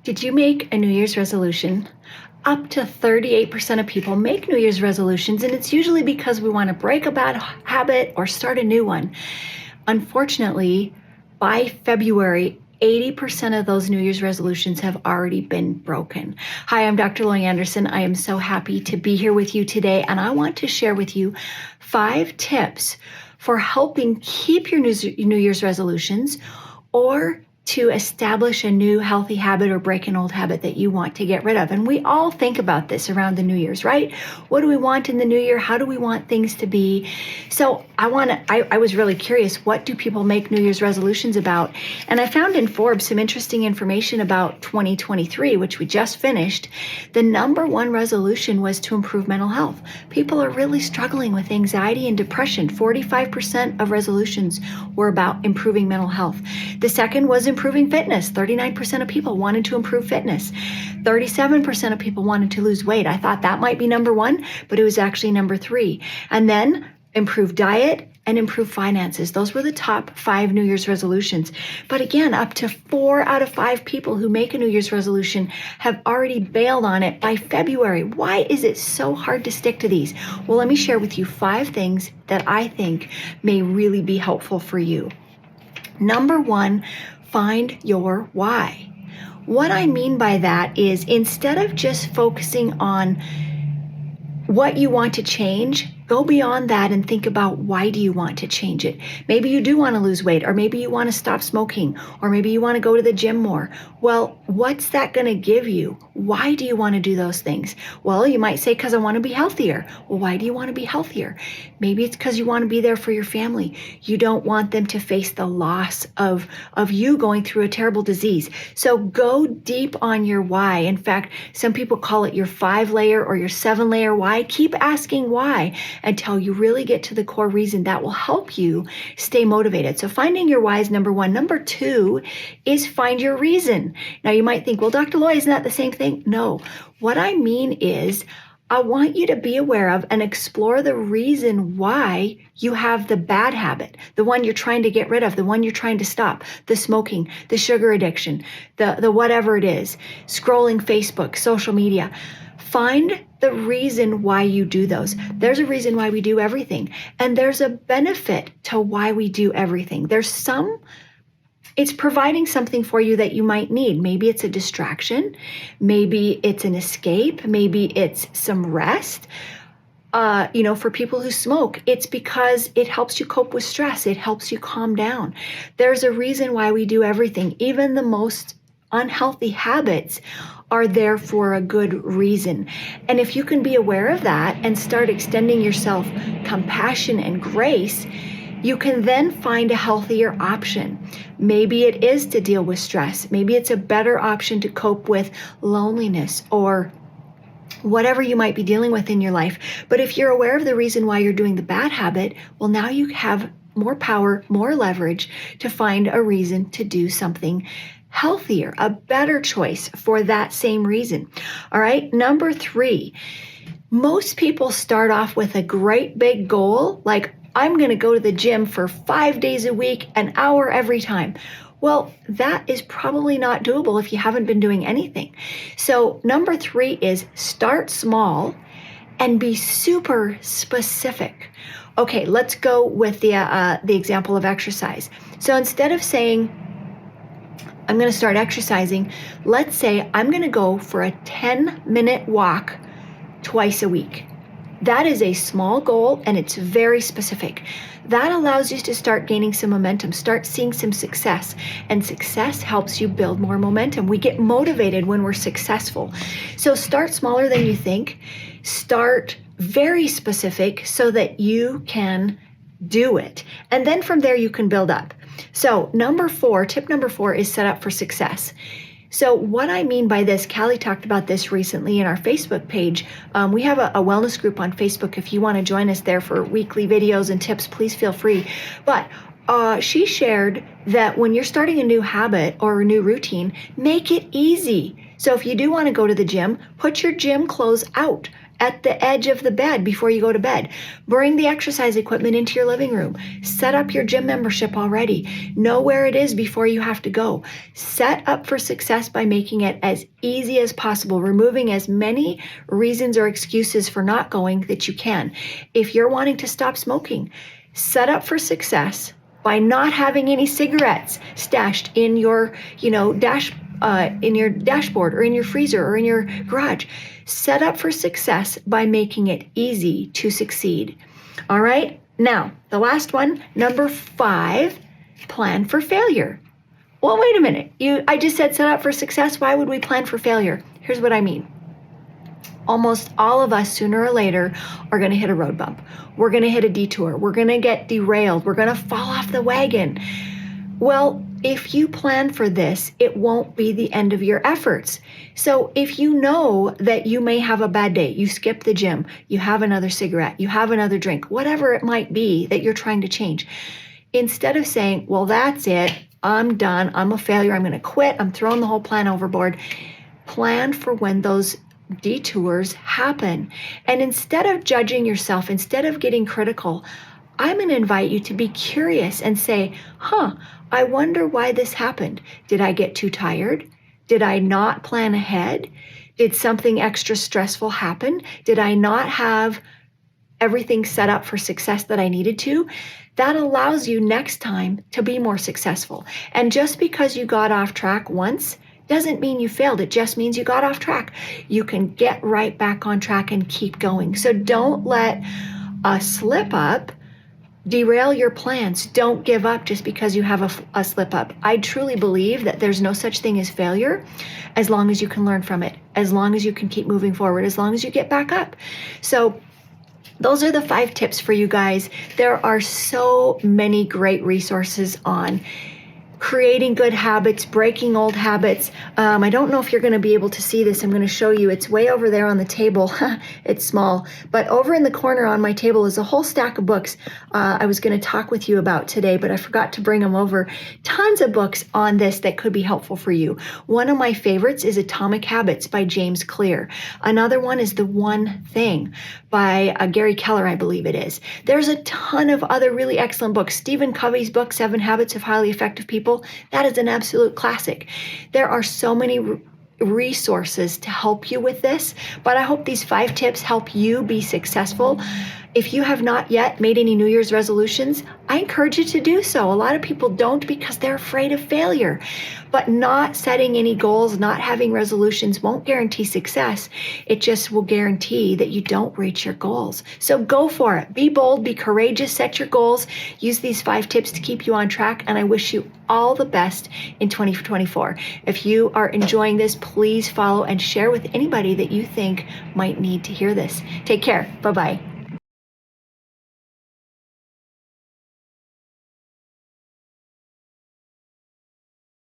Did you make a New Year's resolution? Up to 38% of people make New Year's resolutions, and it's usually because we want to break a bad habit or start a new one. Unfortunately, by February, 80% of those New Year's resolutions have already been broken. Hi, I'm Dr. Lori Anderson. I am so happy to be here with you today, and I want to share with you 5 tips for helping keep your New Year's resolutions or to establish a new healthy habit or break an old habit that you want to get rid of. And we all think about this around the New Year's, right? What do we want in the new year? How do we want things to be? So I was really curious, what do people make New Year's resolutions about? And I found in Forbes some interesting information about 2023, which we just finished. The number one resolution was to improve mental health. People are really struggling with anxiety and depression. 45% of resolutions were about improving mental health. The second was improving fitness. 39% of people wanted to improve fitness. 37% of people wanted to lose weight. I thought that might be number one, but it was actually number 3. And then improve diet and improve finances. Those were the top 5 New Year's resolutions. But again, up to 4 out of 5 people who make a New Year's resolution have already bailed on it by February. Why is it so hard to stick to these? Well, let me share with you 5 things that I think may really be helpful for you. Number 1, find your why. What I mean by that is, instead of just focusing on what you want to change, go beyond that and think about, why do you want to change it? Maybe you do want to lose weight, or maybe you want to stop smoking, or maybe you want to go to the gym more. Well, what's that going to give you? Why do you want to do those things? Well, you might say, because I want to be healthier. Well, why do you want to be healthier? Maybe it's because you want to be there for your family. You don't want them to face the loss of you going through a terrible disease. So go deep on your why. In fact, some people call it your 5-layer or your 7-layer why. Keep asking why until you really get to the core reason. That will help you stay motivated. So finding your why is number 1. Number 2 is find your reason. Now you might think, well, Dr. Loy, isn't that the same thing? No. What I mean is, I want you to be aware of and explore the reason why you have the bad habit, the one you're trying to get rid of, the one you're trying to stop, the smoking, the sugar addiction, the whatever it is, scrolling Facebook, social media. Find the reason why you do those. There's a reason why we do everything, and there's a benefit to why we do everything. It's providing something for you that you might need. Maybe it's a distraction. Maybe it's an escape. Maybe it's some rest. For people who smoke, it's because it helps you cope with stress. It helps you calm down. There's a reason why we do everything. Even the most unhealthy habits are there for a good reason. And if you can be aware of that and start extending yourself compassion and grace, you can then find a healthier option. Maybe it is to deal with stress. Maybe it's a better option to cope with loneliness or whatever you might be dealing with in your life. But if you're aware of the reason why you're doing the bad habit, well, now you have more power, more leverage to find a reason to do something healthier, a better choice for that same reason. All right. Number 3, most people start off with a great big goal, like, I'm going to go to the gym for 5 days a week, an hour every time. Well, that is probably not doable if you haven't been doing anything. So number 3 is start small and be super specific. Okay, let's go with the example of exercise. So instead of saying, I'm going to start exercising, let's say I'm going to go for a 10-minute walk twice a week. That is a small goal, and it's very specific. That allows you to start gaining some momentum, start seeing some success, and success helps you build more momentum. We get motivated when we're successful. So start smaller than you think. Start very specific so that you can do it. And then from there, you can build up. So tip number 4 is set up for success. So what I mean by this, Callie talked about this recently in our Facebook page. We have a wellness group on Facebook. If you want to join us there for weekly videos and tips, please feel free. But she shared that when you're starting a new habit or a new routine, make it easy. So if you do want to go to the gym, put your gym clothes out at the edge of the bed before you go to bed. Bring the exercise equipment into your living room. Set up your gym membership already. Know where it is before you have to go. Set up for success by making it as easy as possible, removing as many reasons or excuses for not going that you can. If you're wanting to stop smoking, set up for success by not having any cigarettes stashed in your, in your dashboard or in your freezer or in your garage. Set up for success by making it easy to succeed. All right. Now, the last one, number 5, plan for failure. Well, wait a minute. I just said set up for success. Why would we plan for failure? Here's what I mean. Almost all of us, sooner or later, are going to hit a road bump. We're going to hit a detour. We're going to get derailed. We're going to fall off the wagon. Well, if you plan for this, it won't be the end of your efforts. So if you know that you may have a bad day, you skip the gym, you have another cigarette, you have another drink, whatever it might be that you're trying to change, instead of saying, well, that's it, I'm done, I'm a failure, I'm going to quit, I'm throwing the whole plan overboard, plan for when those detours happen. And instead of judging yourself, instead of getting critical, I'm going to invite you to be curious and say, I wonder why this happened. Did I get too tired? Did I not plan ahead? Did something extra stressful happen? Did I not have everything set up for success that I needed to? That allows you next time to be more successful. And just because you got off track once doesn't mean you failed. It just means you got off track. You can get right back on track and keep going. So don't let a slip up derail your plans. Don't give up just because you have a slip up. I truly believe that there's no such thing as failure as long as you can learn from it, as long as you can keep moving forward, as long as you get back up. So those are the 5 tips for you guys. There are so many great resources on creating good habits, breaking old habits. I don't know if you're going to be able to see this. I'm going to show you. It's way over there on the table. It's small. But over in the corner on my table is a whole stack of books I was going to talk with you about today, but I forgot to bring them over. Tons of books on this that could be helpful for you. One of my favorites is Atomic Habits by James Clear. Another one is The One Thing by Gary Keller, I believe it is. There's a ton of other really excellent books. Stephen Covey's book, 7 Habits of Highly Effective People, that is an absolute classic. There are so many resources to help you with this, but I hope these 5 tips help you be successful. If you have not yet made any New Year's resolutions, I encourage you to do so. A lot of people don't because they're afraid of failure. But not setting any goals, not having resolutions won't guarantee success. It just will guarantee that you don't reach your goals. So go for it. Be bold, be courageous, set your goals. Use these 5 tips to keep you on track, and I wish you all the best in 2024. If you are enjoying this, please follow and share with anybody that you think might need to hear this. Take care. Bye-bye.